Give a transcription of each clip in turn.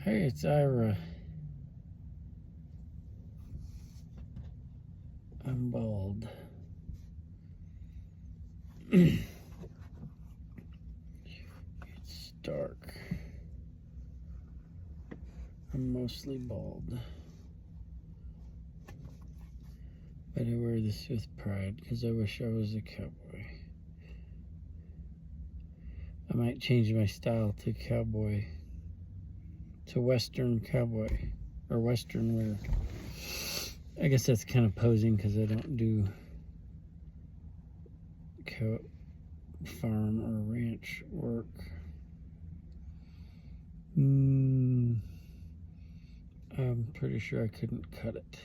Hey, it's Ira. I'm bald. It's dark. I'm mostly bald. But I wear this with pride because I wish I was a cowboy. I might change my style to cowboy, to Western cowboy, or Western wear. I guess that's kind of posing because I don't do farm or ranch work. I'm pretty sure I couldn't cut it.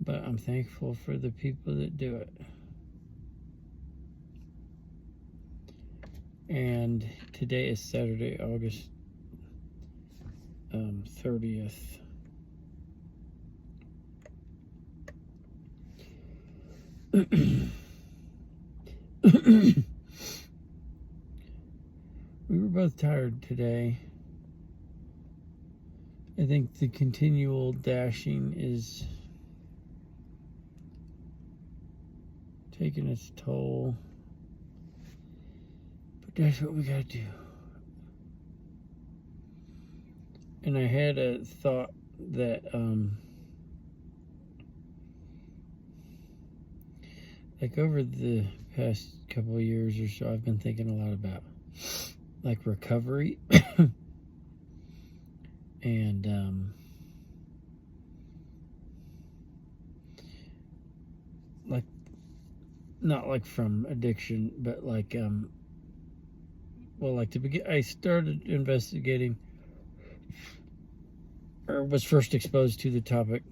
But I'm thankful for the people that do it. And today is Saturday, August 30th. We were both tired today. I think the continual dashing is taking its toll. But that's what we gotta do. And I had a thought that like over the past couple of years or so, I've been thinking a lot about like recovery and like not like from addiction, but like well, like to begin, I started investigating, or was first exposed to the topic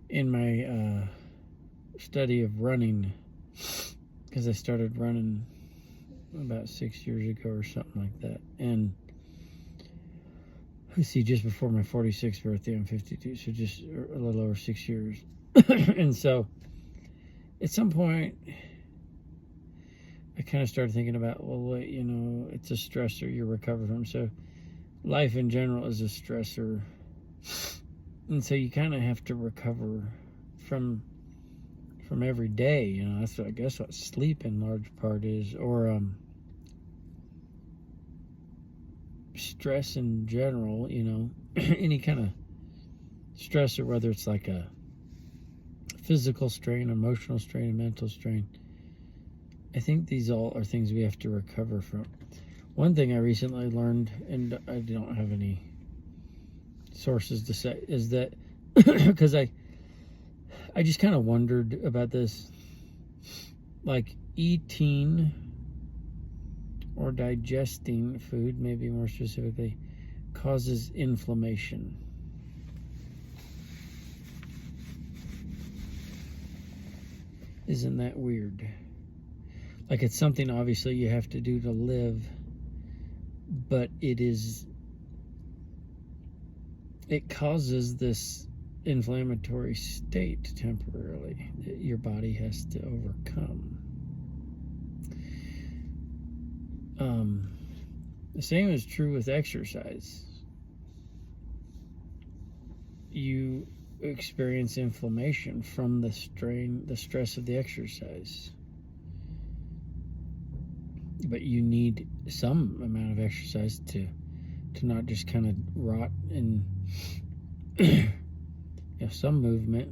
in my study of running, because I started running about 6 years ago or something like that. And let's see, just before my 46th birthday, I'm 52, so just a little over 6 years. And so at some point I kind of started thinking about, well, wait, you know, it's a stressor you're recovering from. So life in general is a stressor, and so you kind of have to recover from every day. You know, that's what, I guess what sleep in large part is, or stress in general. You know, any kind of stressor, whether it's like a physical strain, emotional strain, mental strain. I think these all are things we have to recover from. One thing I recently learned, and I don't have any sources to say, is that because I just kind of wondered about this, like eating or digesting food, maybe more specifically, causes inflammation. Isn't that weird? Like, it's something obviously you have to do to live, but it causes this inflammatory state temporarily that your body has to overcome. The same is true with exercise. You experience inflammation from the stress of the exercise. But you need some amount of exercise to not just kind of rot, and some movement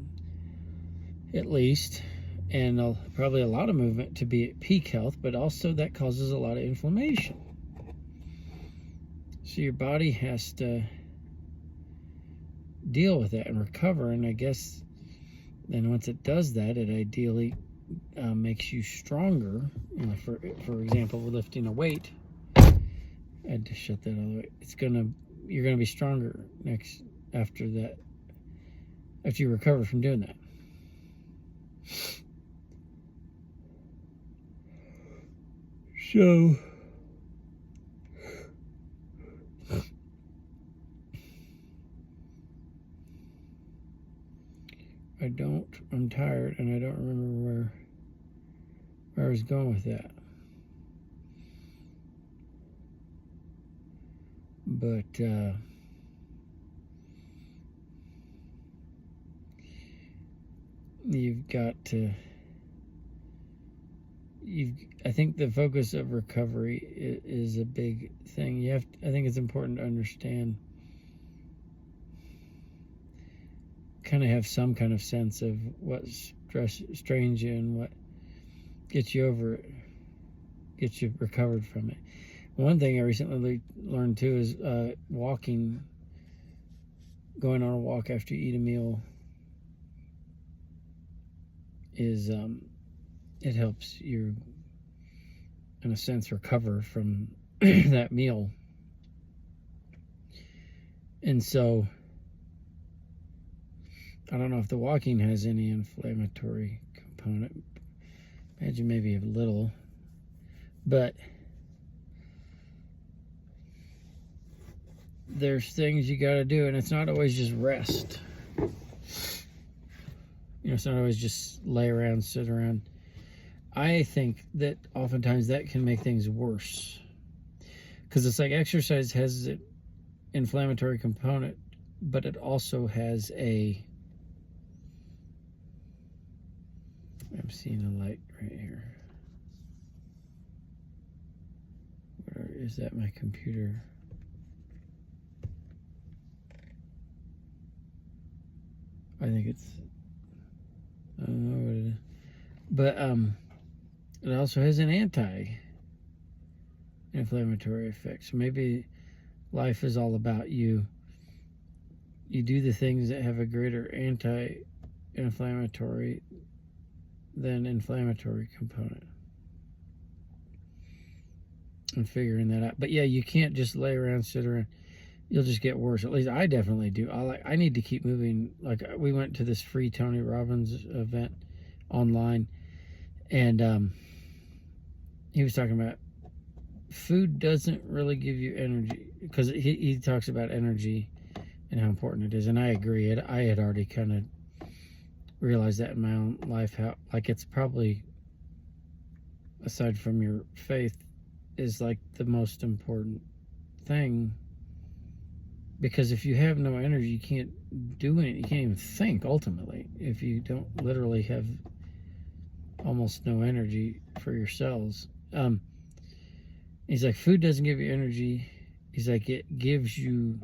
at least, and probably a lot of movement to be at peak health, but also that causes a lot of inflammation. So your body has to deal with that and recover, and I guess then once it does that, it ideally makes you stronger. You know, for example, with lifting a weight, I had to shut that all the way. You're gonna be stronger after you recover from doing that. So I'm tired, and I don't remember where I was going with that. But you've got to, I think the focus of recovery is a big thing. I think it's important to understand, kind of have some kind of sense of what strains you and what gets you over it, gets you recovered from it. One thing I recently learned too is walking, going on a walk after you eat a meal is it helps you, in a sense, recover from that meal. And so I don't know if the walking has any inflammatory component. Imagine maybe a little, but there's things you got to do, and it's not always just rest. It's not always just lay around, sit around. I think that oftentimes that can make things worse, because it's like exercise has an inflammatory component, but it also has I'm seeing a light right here. Where is that? My computer. I think I don't know what it is. But it also has an anti-inflammatory effect. So maybe life is all about you do the things that have a greater anti-inflammatory than inflammatory component, and figuring that out. But yeah, you can't just lay around, sit around. You'll just get worse. At least I definitely do. I need to keep moving. Like, we went to this free Tony Robbins event online, and he was talking about food doesn't really give you energy, because he talks about energy and how important it is, and I agree. I had already kind of realized that in my own life, how, like, it's probably, aside from your faith, is like the most important thing. Because if you have no energy, you can't do anything. You can't even think, ultimately, if you don't literally have almost no energy for your cells. He's like, food doesn't give you energy. He's like, it gives you,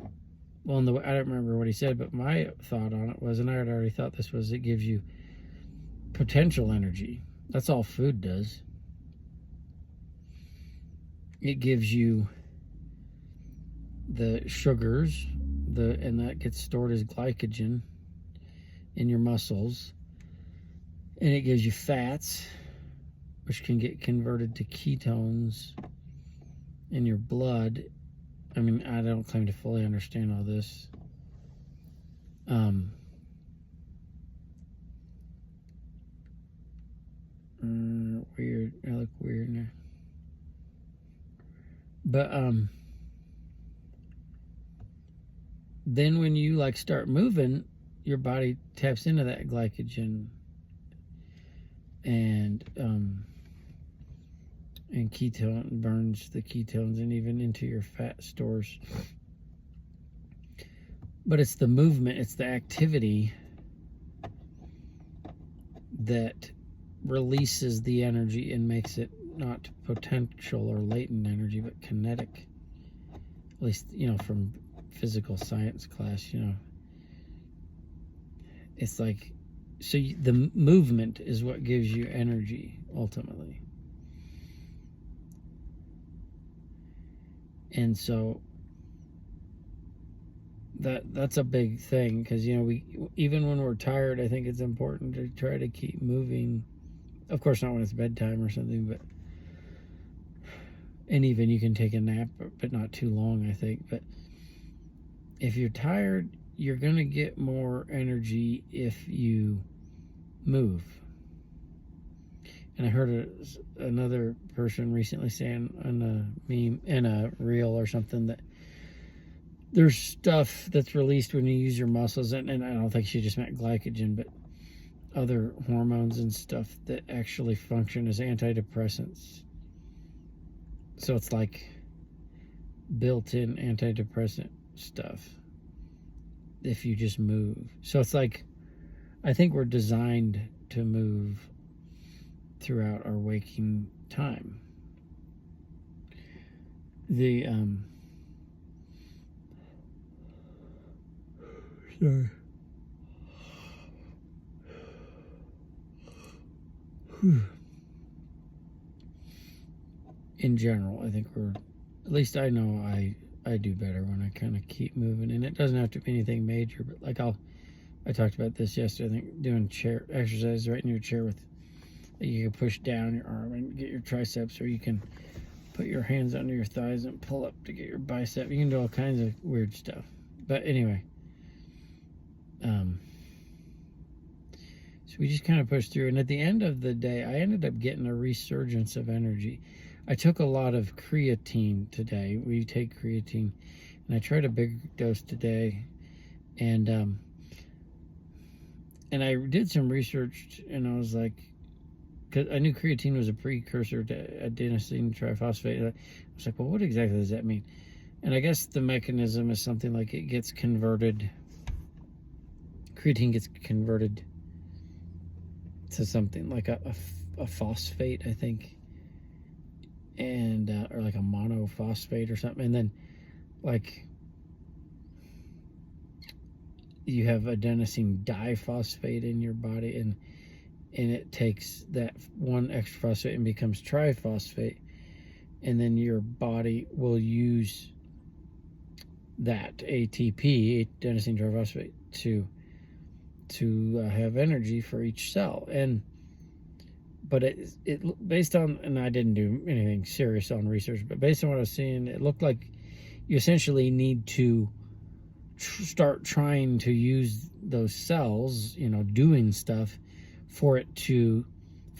well, I don't remember what he said, but my thought on it was, and I had already thought this was, it gives you potential energy. That's all food does. It gives you the sugars, and that gets stored as glycogen in your muscles, and it gives you fats, which can get converted to ketones in your blood. I mean, I don't claim to fully understand all this. Weird. I look weird now. But then when you like start moving, your body taps into that glycogen and ketone, burns the ketones and even into your fat stores. But it's the movement, it's the activity that releases the energy and makes it not potential or latent energy, but kinetic. At least, from physical science class, it's like, so the movement is what gives you energy ultimately. And so that's a big thing, because we, even when we're tired, I think it's important to try to keep moving. Of course, not when it's bedtime or something, and even you can take a nap, but not too long, I think. But if you're tired, you're going to get more energy if you move. And I heard another person recently saying on a meme, in a reel or something, that there's stuff that's released when you use your muscles, and I don't think she just meant glycogen, but other hormones and stuff that actually function as antidepressants. So it's like built-in antidepressant stuff if you just move. So it's like, I think we're designed to move throughout our waking time. The sorry. In general, I think we're, at least I know I do better when I kind of keep moving, and it doesn't have to be anything major, but like I talked about this yesterday, I think doing chair exercise right in your chair with, you can push down your arm and get your triceps, or you can put your hands under your thighs and pull up to get your bicep. You can do all kinds of weird stuff. But anyway, so we just kind of pushed through, and at the end of the day, I ended up getting a resurgence of energy. I took a lot of creatine today. We take creatine, and I tried a big dose today, and I did some research, and I was like, because I knew creatine was a precursor to adenosine triphosphate. I was like, well, what exactly does that mean? And I guess the mechanism is something like it gets converted, creatine gets converted to something like a phosphate, I think, and or like a monophosphate or something, and then like you have adenosine diphosphate in your body, and it takes that one extra phosphate and becomes triphosphate, and then your body will use that ATP, adenosine triphosphate, to have energy for each cell. But it based on, and I didn't do anything serious on research, but based on what I was seeing, it looked like you essentially need to start trying to use those cells, doing stuff for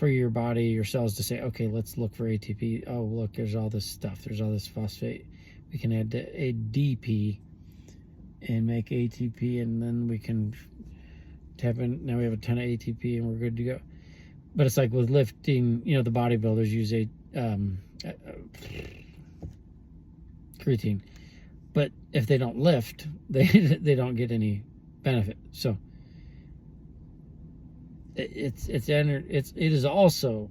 your body, your cells to say, okay, let's look for ATP. Oh, look, there's all this stuff. There's all this phosphate. We can add ADP and make ATP, and then we can tap in. Now we have a ton of ATP, and we're good to go. But it's like with lifting, the bodybuilders use creatine. But if they don't lift, they don't get any benefit. So it is also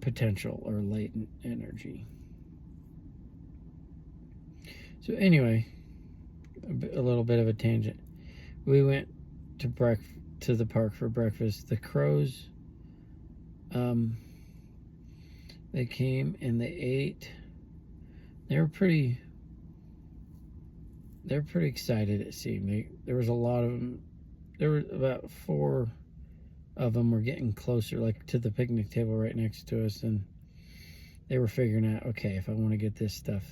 potential or latent energy. So anyway, a little bit of a tangent. We went to the park for breakfast. The crows, they came and they ate. They were pretty excited, it seemed. There was a lot of them. There were about 4 of them were getting closer, like to the picnic table right next to us, and they were figuring out, okay, if I want to get this stuff,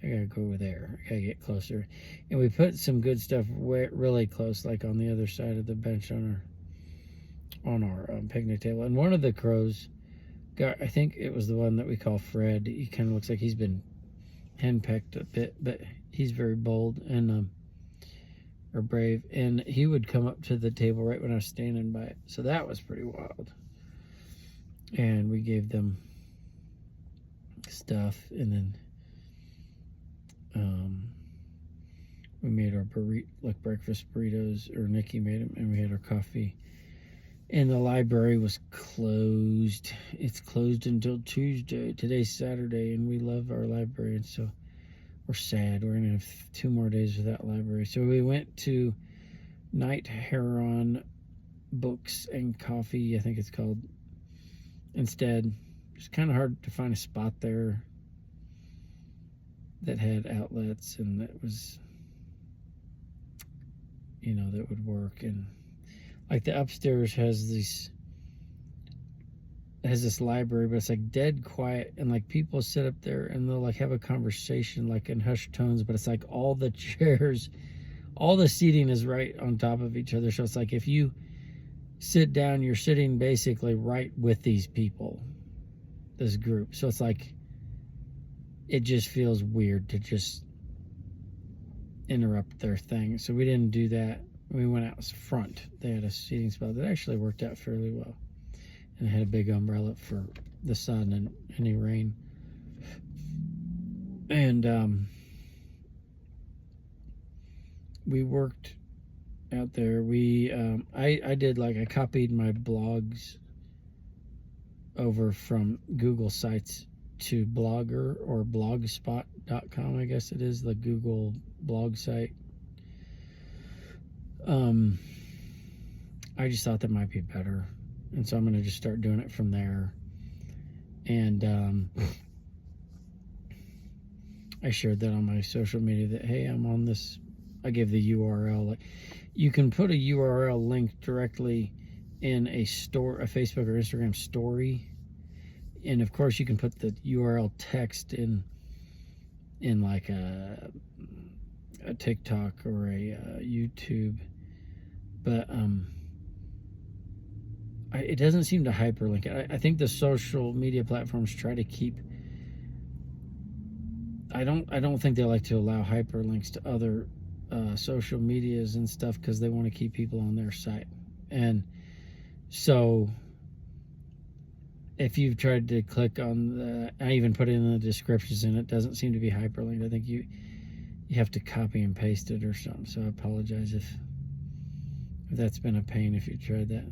I gotta go over there. I gotta get closer. And we put some good stuff really close, like on the other side of the bench on our picnic table. And one of the crows got, I think it was the one that we call Fred. He kind of looks like he's been henpecked a bit, but he's very bold and or brave. And he would come up to the table right when I was standing by it. So that was pretty wild. And we gave them stuff, and then we made our breakfast burritos, or Nikki made them, and we had our coffee. And the library was closed. It's closed until Tuesday. Today's Saturday, and we love our library, and so we're sad. We're going to have 2 more days without library. So we went to Night Heron Books and Coffee, I think it's called, instead. It's kind of hard to find a spot there that had outlets and that was, that would work. And like the upstairs has this library, but it's like dead quiet, and like people sit up there and they'll like have a conversation like in hushed tones, but it's like all the chairs, all the seating is right on top of each other. So it's like if you sit down, you're sitting basically right with these people, this group. So it's like, it just feels weird to just interrupt their thing. So we didn't do that. We went out front. They had a seating spot that actually worked out fairly well, and had a big umbrella for the sun and any rain. And we worked out there. I did, like, I copied my blogs over from Google Sites to Blogger, or blogspot.com, I guess it is, the Google blog site. I just thought that might be better, and so I'm going to just start doing it from there. And I shared that on my social media, that, hey, I'm on this. I gave the URL. Like, you can put a URL link directly in a Facebook or Instagram story, and of course you can put the URL text in like a TikTok or a YouTube, but it doesn't seem to hyperlink it. I think the social media platforms try to keep. I don't think they like to allow hyperlinks to other social medias and stuff, because they want to keep people on their site. And so if you've tried to click on I even put it in the descriptions, and it doesn't seem to be hyperlinked. I think you have to copy and paste it or something. So I apologize if that's been a pain if you tried that.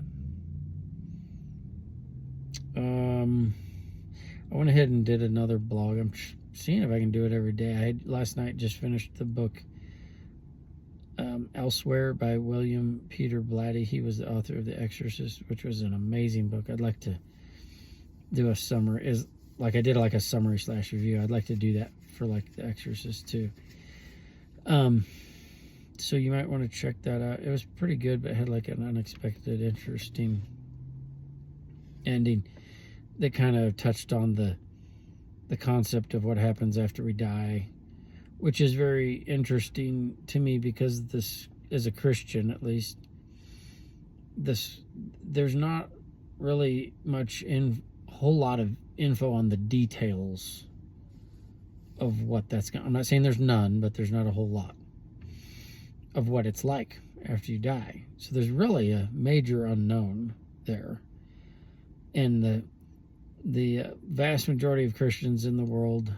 I went ahead and did another blog. I'm seeing if I can do it every day. Last night just finished the book Elsewhere by William Peter Blatty. He was the author of The Exorcist, which was an amazing book. I'd like to do a summary, like I did like a summary / review. I'd like to do that for like The Exorcist too. So you might want to check that out. It was pretty good, but it had like an unexpected, interesting ending that kind of touched on the concept of what happens after we die, which is very interesting to me, because this, as a Christian at least, there's not really much whole lot of info on the details of what that's going. I'm not saying there's none, but there's not a whole lot of what it's like after you die. So there's really a major unknown there. And the vast majority of Christians in the world,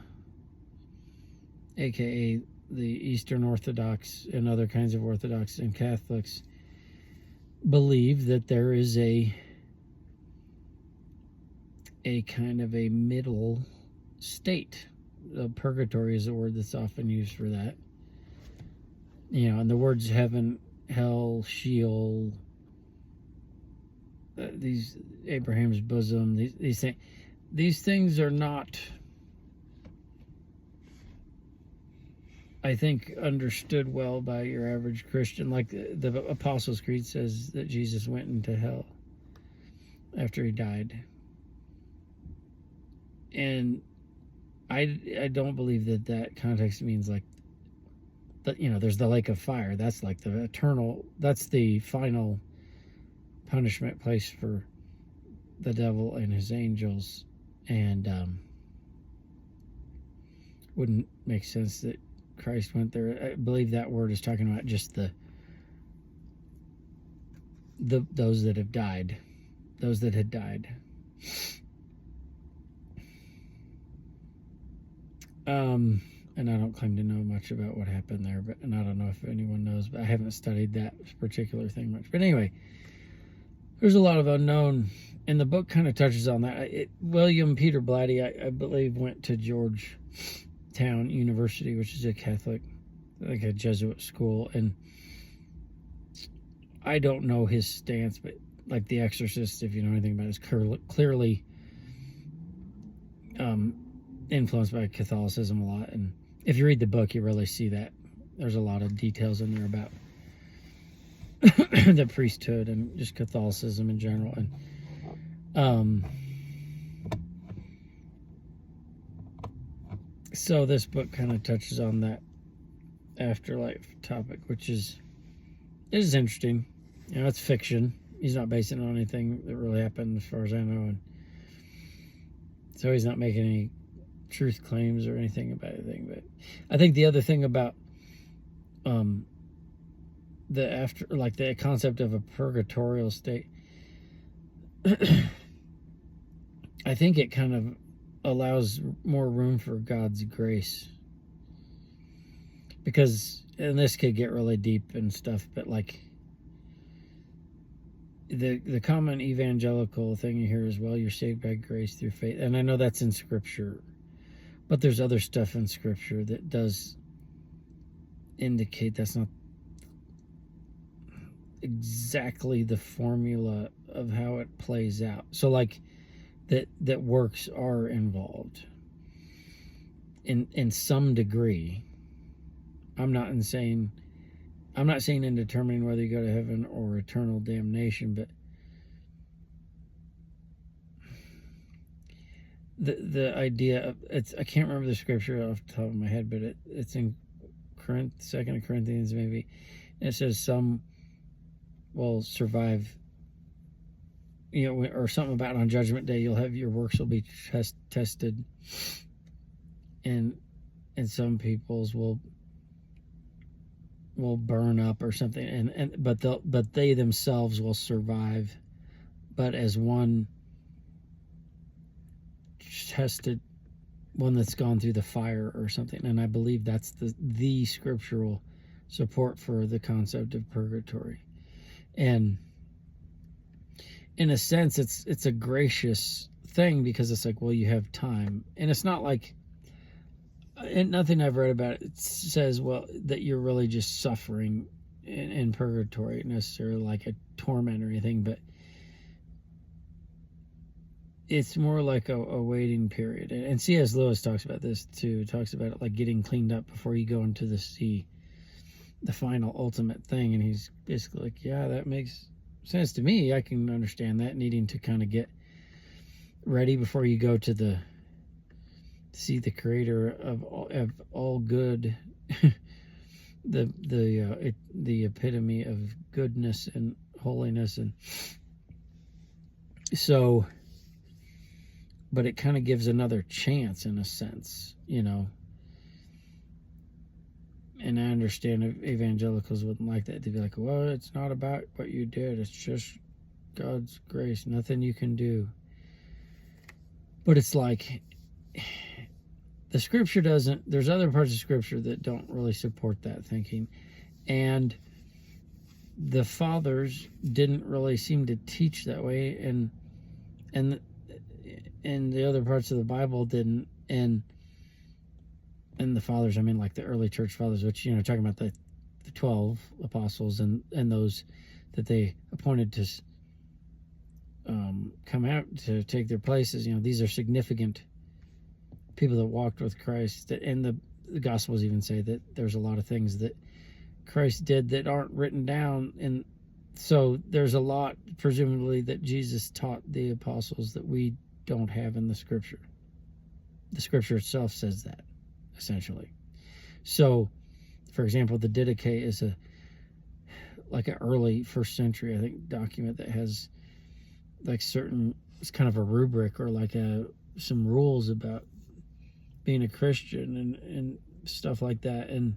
aka the Eastern Orthodox and other kinds of Orthodox and Catholics, believe that there is a kind of a middle state. Purgatory is a word that's often used for that. And the words heaven, hell, Sheol, these Abraham's bosom, these things are not, I think, understood well by your average Christian. Like the Apostles' Creed says that Jesus went into hell after he died. And I don't believe that context means like that. There's the lake of fire. That's like the eternal, that's the final punishment place for the devil and his angels. And wouldn't make sense that Christ went there. I believe that word is talking about just those that have died, those that had died. And I don't claim to know much about what happened there, and I don't know if anyone knows, but I haven't studied that particular thing much. But anyway, there's a lot of unknown, and the book kind of touches on that. William Peter Blatty, I believe, went to Georgetown University, which is a Catholic, like a Jesuit school, and I don't know his stance, but like The Exorcist, if you know anything about it, is clearly influenced by Catholicism a lot. And if you read the book, you really see that. There's a lot of details in there about the priesthood and just Catholicism in general. And so this book kind of touches on that afterlife topic, which is interesting. It's fiction. He's not basing it on anything that really happened, as far as I know, and so he's not making any truth claims or anything about anything. But I think the other thing about the concept of a purgatorial state, I think it kind of allows more room for God's grace because, and this could get really deep and stuff, but like the common evangelical thing you hear is, well, you're saved by grace through faith. And I know that's in Scripture, but there's other stuff in Scripture that does indicate that's not exactly the formula of how it plays out. So like that works are involved in some degree. I'm not saying in determining whether you go to heaven or eternal damnation, but the idea of I can't remember the scripture off the top of my head, but it's in 2 Corinthians maybe, and it says some will survive, or something about on Judgment Day you'll have your works will be tested, and some people's will burn up or something, but they themselves will survive, but as one tested, one that's gone through the fire or something. And I believe that's the scriptural support for the concept of purgatory. And in a sense, it's a gracious thing, because it's like, well, you have time, and it's not like, and nothing I've read about it says, well, that you're really just suffering in purgatory, necessarily like a torment or anything, but it's more like a waiting period. And C.S. Lewis talks about this too. Talks about it like getting cleaned up before you go into the sea, the final ultimate thing. And he's basically like, yeah, that makes sense to me. I can understand that, needing to kind of get ready before you go to see the creator of all good, the epitome of goodness and holiness. And so, but it kind of gives another chance in a sense, and I understand if evangelicals wouldn't like that. They'd be like, well, it's not about what you did, it's just God's grace, nothing you can do. But it's like, the scripture doesn't, there's other parts of scripture that don't really support that thinking. And the fathers didn't really seem to teach that way, and the other parts of the Bible didn't. And the fathers, I mean, like the early church fathers, which, talking about the 12 apostles and those that they appointed to come out to take their places. These are significant people that walked with Christ. And the Gospels even say that there's a lot of things that Christ did that aren't written down. And so there's a lot, presumably, that Jesus taught the apostles that we don't have in the scripture. The scripture itself says that, essentially. So, for example, the Didache is an early first century, I think, document that has like it's kind of a rubric or like some rules about being a Christian and stuff like that. And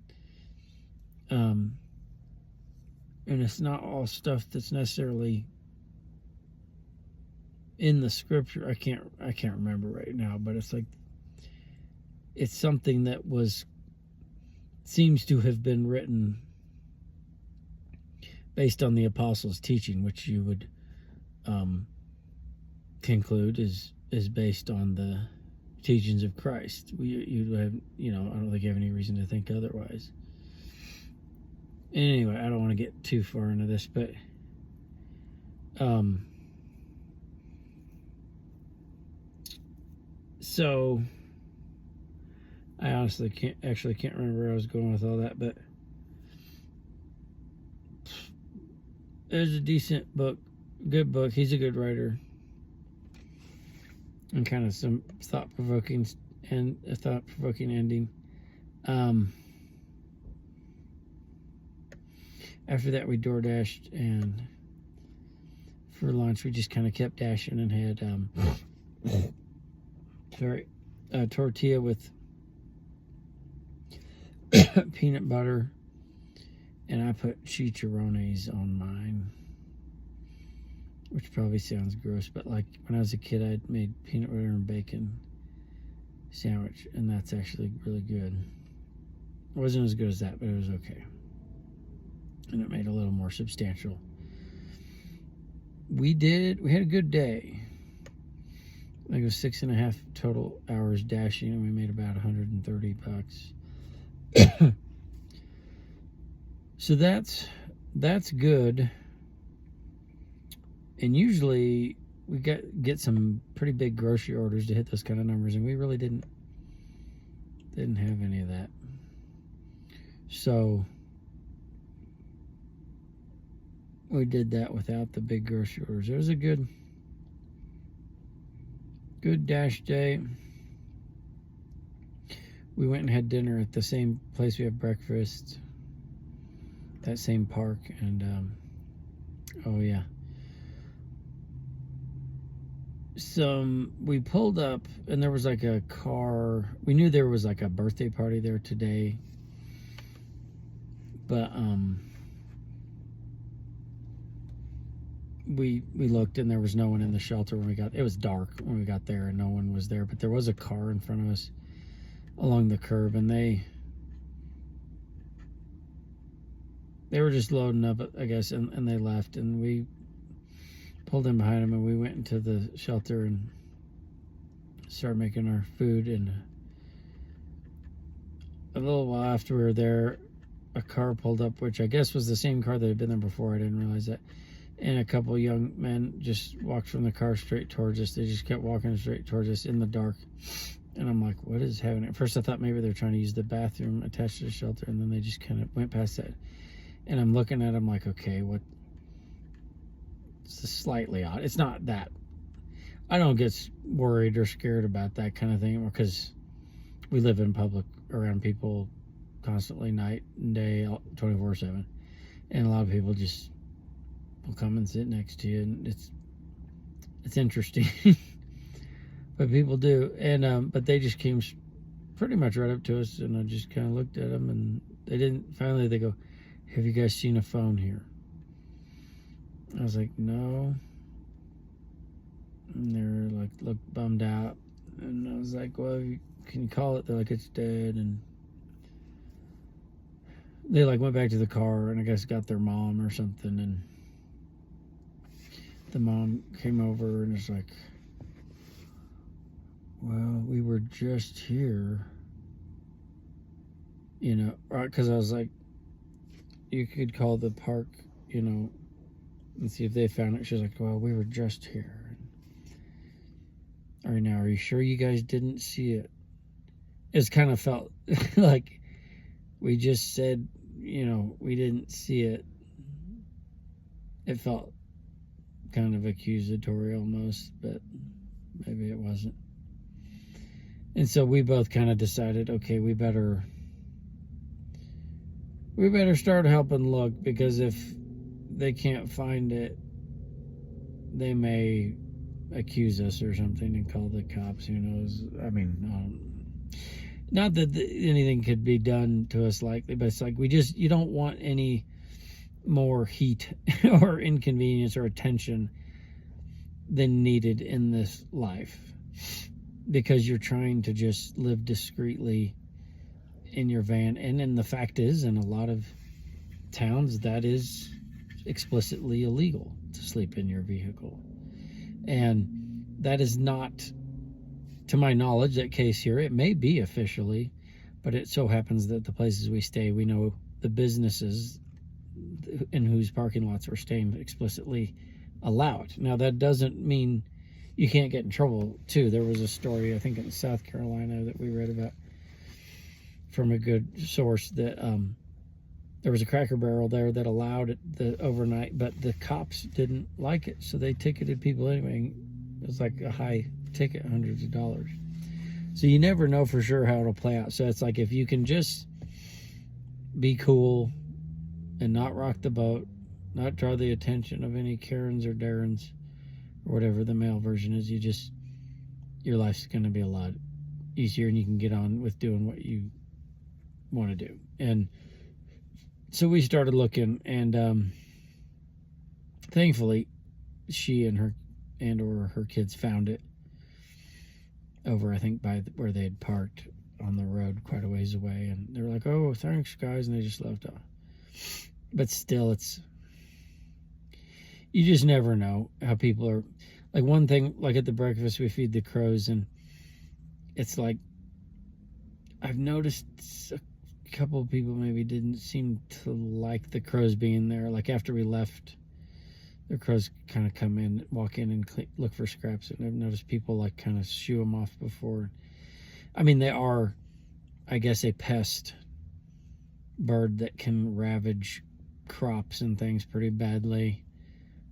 it's not all stuff that's necessarily in the scripture. I can't remember right now, but it's like, it's something that seems to have been written based on the apostles' teaching, which you would conclude is based on the teachings of Christ. You have, I don't think you have any reason to think otherwise. Anyway, I don't want to get too far into this, but so I honestly can't remember where I was going with all that, but it was a decent book, good book. He's a good writer, and kind of some thought-provoking ending. After that, we door dashed, and for lunch we just kind of kept dashing and had tortilla with peanut butter, and I put chicharrones on mine, which probably sounds gross, but like when I was a kid, I'd made peanut butter and bacon sandwich, and that's actually really good. It wasn't as good as that, but it was okay. And it made it a little more substantial. We had a good day. I think it was 6.5 total hours dashing, and we made about $130. So that's good. And usually we get some pretty big grocery orders to hit those kind of numbers, and we really didn't have any of that. So we did that without the big grocery orders. It was a good dash day. We went and had dinner at the same place we have breakfast, that same park, and oh yeah. We pulled up, and there was like a car. We knew there was like a birthday party there today, but we looked, and there was no one in the shelter when we got. It was dark when we got there, and no one was there. But there was a car in front of us along the curb, and they were just loading up, I guess, and they left, and we pulled in behind them, and we went into the shelter and started making our food. And a little while after we were there, a car pulled up, which I guess was the same car that had been there before. I didn't realize that. And a couple of young men just walked from the car straight towards us. They just kept walking straight towards us in the dark. And I'm like, what is happening? At first I thought maybe they're trying to use the bathroom attached to the shelter, and then they just kind of went past that. And I'm looking at them like, okay, what? It's slightly odd. It's not that. I don't get worried or scared about that kind of thing, because we live in public around people constantly, night and day, 24/7. And a lot of people just will come and sit next to you, and it's interesting. But people do. And but they just came pretty much right up to us, and I just kind of looked at them, and finally they go, have you guys seen a phone here? I was like, no. And they were like, looked bummed out. And I was like, well, can you call it? They're like, it's dead. And they like went back to the car, and I guess got their mom or something. And the mom came over and was like, well, we were just here. You know, because I was like, you could call the park, you know, and see if they found it. She was like, well, we were just here. All right, now, are you sure you guys didn't see it? It's kind of felt like we just said, you know, we didn't see it. It felt kind of accusatory almost, but maybe it wasn't. And so we both kind of decided, okay, we better start helping look, because if they can't find it, they may accuse us or something and call the cops. Who knows? I mean, not that anything could be done to us likely, but it's like you don't want any more heat or inconvenience or attention than needed in this life, because you're trying to just live discreetly in your van. And the fact is, in a lot of towns, that is explicitly illegal to sleep in your vehicle. And that is not, to my knowledge, that case here. It may be officially, but it so happens that the places we stay, we know the businesses in whose parking lots we're staying explicitly allow it. Now, that doesn't mean you can't get in trouble, too. There was a story, I think in South Carolina, that we read about from a good source, that there was a Cracker Barrel there that allowed it the overnight, but the cops didn't like it, so they ticketed people anyway. It was like a high ticket, hundreds of dollars. So you never know for sure how it'll play out. So it's like, if you can just be cool and not rock the boat, not draw the attention of any Karens or Darrens or whatever the male version is, your life's going to be a lot easier, and you can get on with doing what you want to do. And so we started looking, and thankfully she and her kids found it over, I think, by where they had parked. on the road quite a ways away, and they were like, "Oh, thanks, guys," and they just left off. But still, you just never know how people are. Like, one thing, like at the breakfast, we feed the crows, and it's like, I've noticed a couple of people maybe didn't seem to like the crows being there. Like, after we left, the crows kind of come in, walk in, and look for scraps. And I've noticed people like kind of shoo them off before. I mean, they are, I guess, a pest bird that can ravage crops and things pretty badly.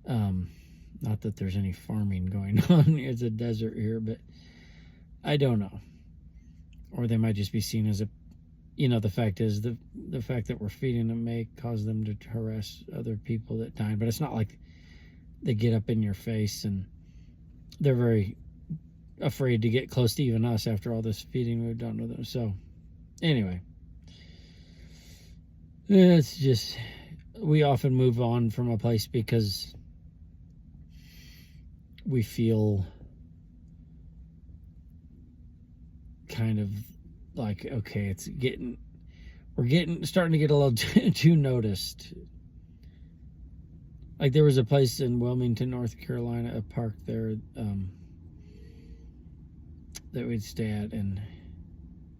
Not that there's any farming going on. It's a desert here, but I don't know. Or they might just be seen as the fact is, the fact that we're feeding them may cause them to harass other people that die. But it's not like they get up in your face, and they're very afraid to get close to even us after all this feeding we've done with them. So anyway, it's just, we often move on from a place because we feel kind of like, okay, we're starting to get a little too noticed. Like, there was a place in Wilmington, North Carolina, a park there, that we'd stay at, and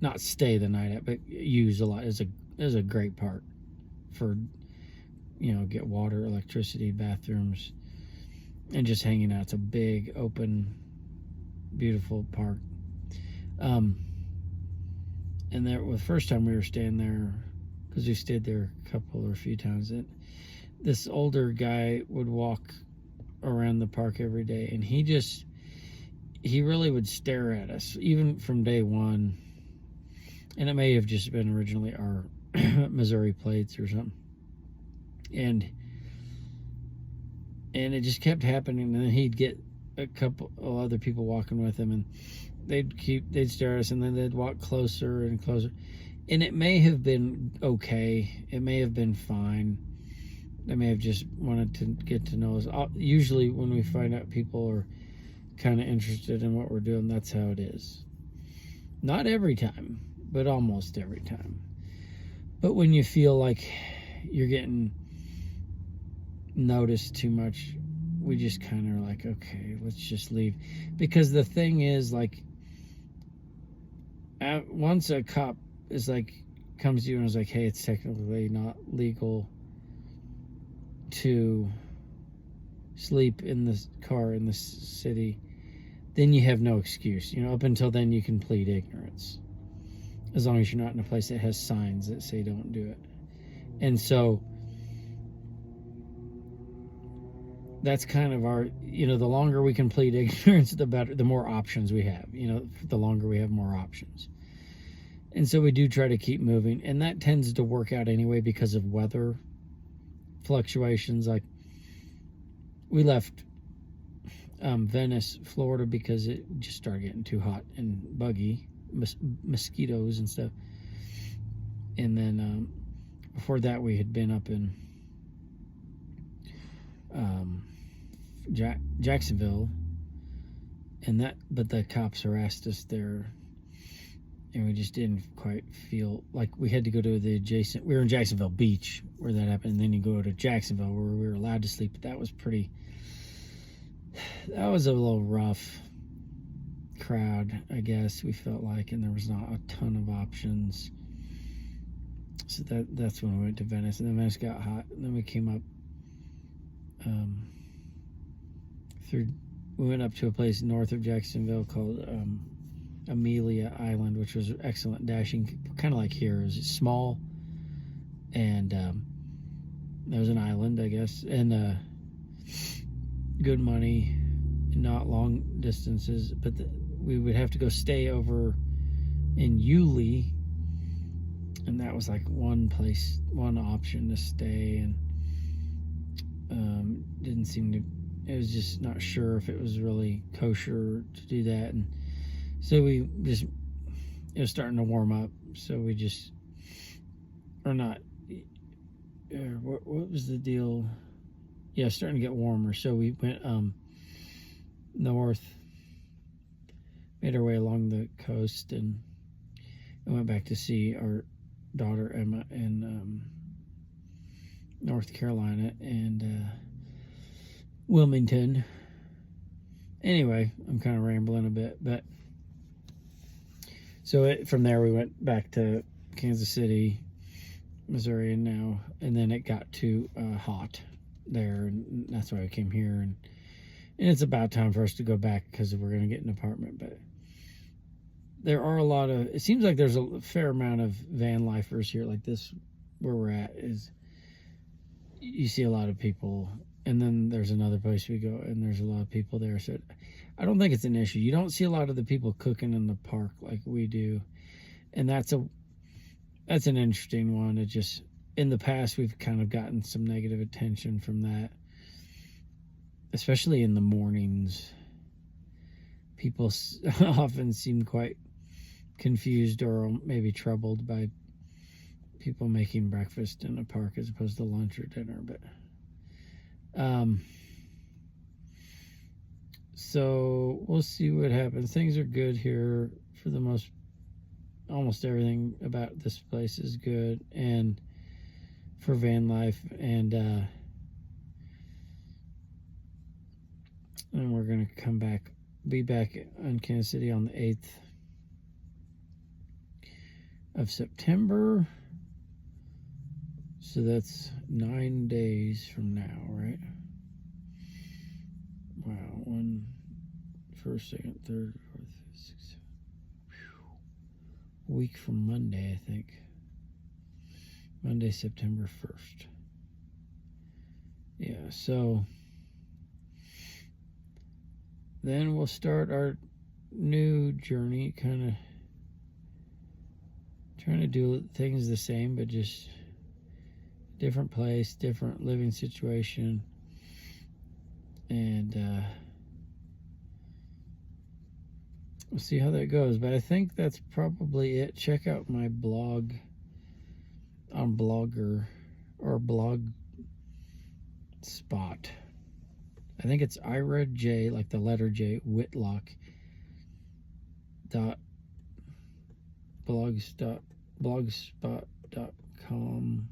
not stay the night at, but use a lot. It's a great park for, get water, electricity, bathrooms, and just hanging out. It's a big, open, beautiful park. And there, the first time we were staying there, because we stayed there a few times, this older guy would walk around the park every day, and he really would stare at us, even from day one. And it may have just been originally our Missouri plates or something. And it just kept happening. And then he'd get a couple of other people walking with him, and they'd stare at us, and then they'd walk closer and closer. And it may have been okay. It may have been fine. They may have just wanted to get to know us. Usually when we find out people are kind of interested in what we're doing, that's how it is. Not every time, but almost every time. But when you feel like you're getting noticed too much, we just kind of are like, okay, let's just leave. Because the thing is, like, once a cop is like, comes to you and is like, hey, it's technically not legal to sleep in the car in the city, then you have no excuse. Up until then, you can plead ignorance, as long as you're not in a place that has signs that say don't do it. And so that's kind of our, the longer we can plead ignorance, the better, the more options we have. The longer we have, more options. And so we do try to keep moving, and that tends to work out anyway because of weather fluctuations. Like, we left Venice, Florida, because it just started getting too hot and buggy, mosquitoes and stuff. And then before that, we had been up in Jacksonville, but the cops harassed us there, and we just didn't quite feel like we had to go to the adjacent. We were in Jacksonville Beach where that happened, and then you go to Jacksonville where we were allowed to sleep. But that was a little rough crowd, I guess, we felt like, and there was not a ton of options. So that's when we went to Venice, and then Venice got hot, and then we came up we went up to a place north of Jacksonville called Amelia Island, which was excellent dashing, kind of like here. It was small, and there was an island, I guess, and good money, not long distances. But we would have to go stay over in Yulee, and that was like one option to stay, and didn't seem to. It was just not sure if it was really kosher to do that, and so it was starting to warm up, so we just, or not, what was the deal? Yeah, starting to get warmer, so we went north, made our way along the coast, and I went back to see our daughter Emma in North Carolina and Wilmington. Anyway, I'm kind of rambling a bit, but so from there we went back to Kansas City, Missouri, and then it got too hot there, and that's why I came here, and it's about time for us to go back because we're going to get an apartment. But there are it seems like there's a fair amount of van lifers here, like this where we're at is, you see a lot of people, and then there's another place we go and there's a lot of people there, so I don't think it's an issue. You don't see a lot of the people cooking in the park like we do, and that's an interesting one. It just, in the past we've kind of gotten some negative attention from that, especially in the mornings. People often seem quite confused or maybe troubled by people making breakfast in a park as opposed to lunch or dinner. But so we'll see what happens. Things are good here for the almost everything about this place is good, and for van life, and we're gonna be back in Kansas City on the 8th of September. So that's 9 days from now, right? Wow, 1, 1st, 2nd, 3rd, 4th, 5th, 6th. A week from Monday, I think. Monday, September 1st. Yeah, so then we'll start our new journey, kind of trying to do things the same, but just different place, different living situation, and we'll see how that goes. But I think that's probably it. Check out my blog on Blogger or Blog Spot. I think it's Ira J, like the letter J, Whitlock blogspot.com.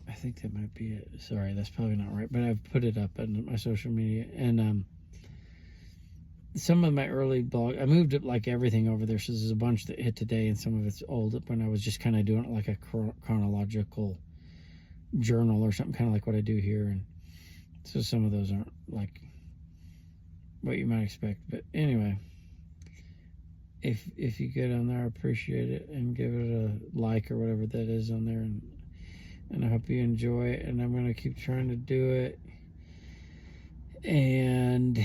I think that might be it. Sorry, that's probably not right, but I've put it up on my social media, and some of my early blog, I moved it like everything over there, so there's a bunch that hit today, and some of it's old when I was just kind of doing it like a chronological journal or something, kind of like what I do here, and so some of those aren't like what you might expect. But anyway, if you get on there, I appreciate it, and give it a like or whatever that is on there, and I hope you enjoy it, and I'm going to keep trying to do it, and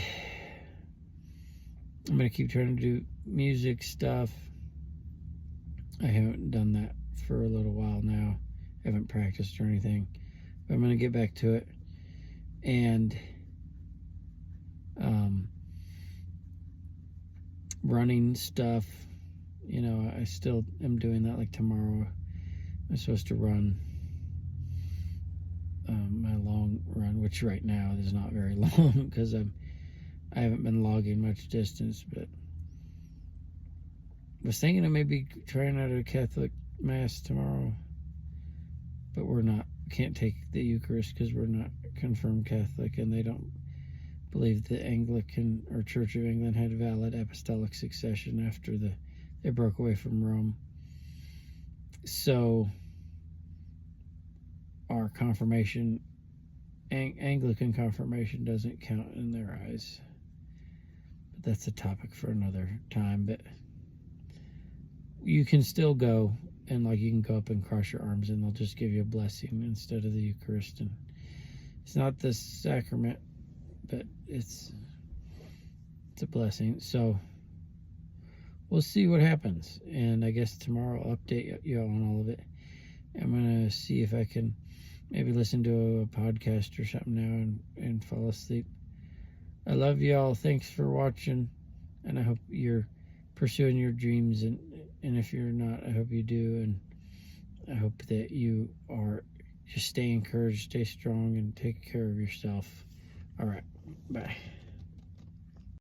I'm going to keep trying to do music stuff. I haven't done that for a little while now. I haven't practiced or anything, but I'm going to get back to it, and running stuff, I still am doing that. Like tomorrow I'm supposed to run my long run, which right now is not very long because I haven't been logging much distance, but I was thinking of maybe trying out a Catholic Mass tomorrow, but can't take the Eucharist because we're not confirmed Catholic, and they don't believe the Anglican or Church of England had valid apostolic succession after they broke away from Rome. So our confirmation, Anglican confirmation, doesn't count in their eyes. But that's a topic for another time. But you can still go, and you can go up and cross your arms, and they'll just give you a blessing instead of the Eucharist. And it's not the sacrament, but it's a blessing. So we'll see what happens, and I guess tomorrow I'll update you on all of it. I'm gonna see if I can maybe listen to a podcast or something now and fall asleep. I love y'all. Thanks for watching, and I hope you're pursuing your dreams, and if you're not, I hope you do, and I hope that you are just stay encouraged, stay strong, and take care of yourself. All right, bye.